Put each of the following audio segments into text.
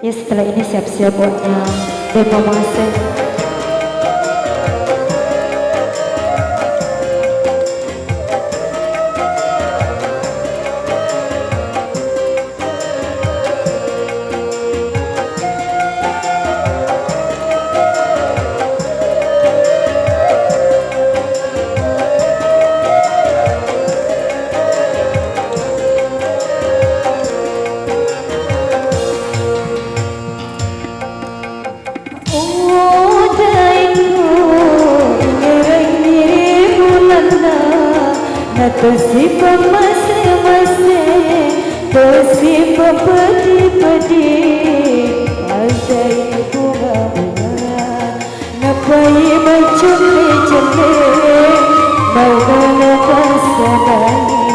Ya setelah ini siap-siap buatnya demo master. Tosi pemase-mase, tosi pepedi-pedi, Azai bunga-bunga, napai mencuri-curi, Maulana pasadani,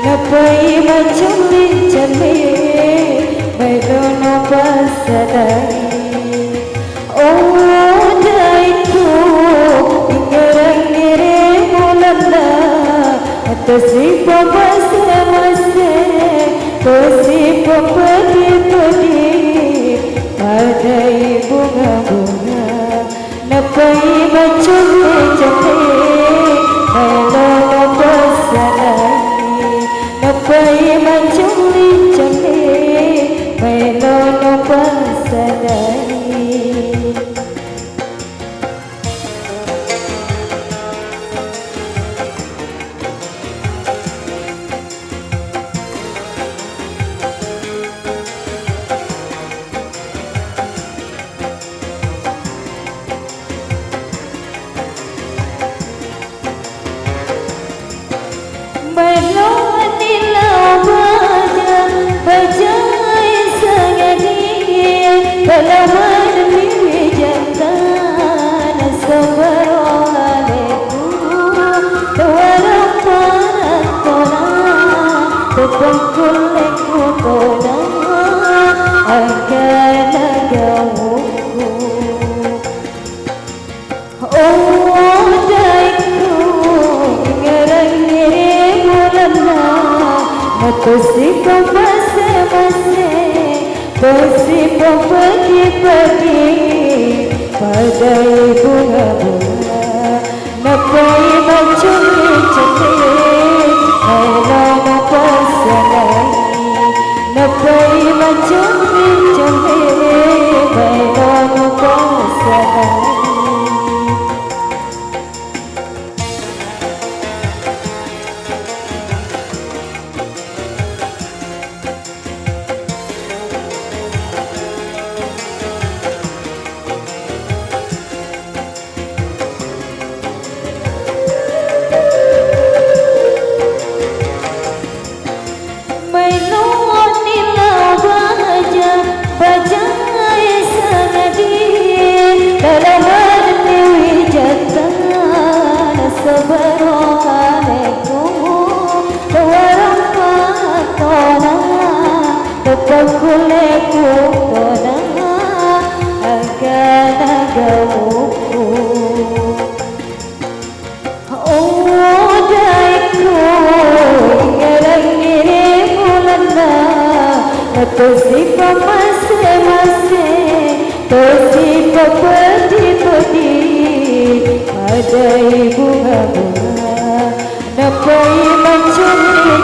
napai mencuri-curi, Maulana pasadani. Oh daiku, ingere-ngere mulana, tosi pemase-mase, tosi pepedi-pedi, Adai bunga-bunga, napai mencuri-curi, Maulana pasadani, napai mencuri-curi, Maulana pasadani. Tosi pemase-mase, tosi pepedi-pedi, Padai bunga-bunga, napai mencuri-curi, Maulana pasadani, napai mencuri-curi, Maulana pasadani. Tosi pemase-mase, tosi pepedi-pedi, Adai bunga-bunga, napai mencuri